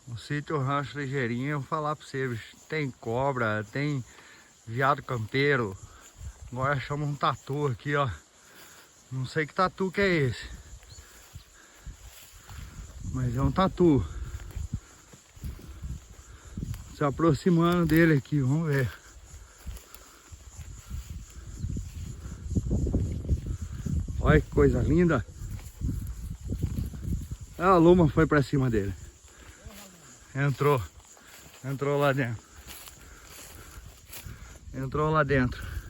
O sítio Rancho Ligeirinho, eu vou falar pra você, bicho, tem cobra, tem veado campeiro. Agora chama um tatu aqui, ó. Não sei que tatu que é esse, mas é um tatu. Se aproximando dele aqui, vamos ver. Olha que coisa linda. A luma foi pra cima dele. Entrou lá dentro. Entrou lá dentro.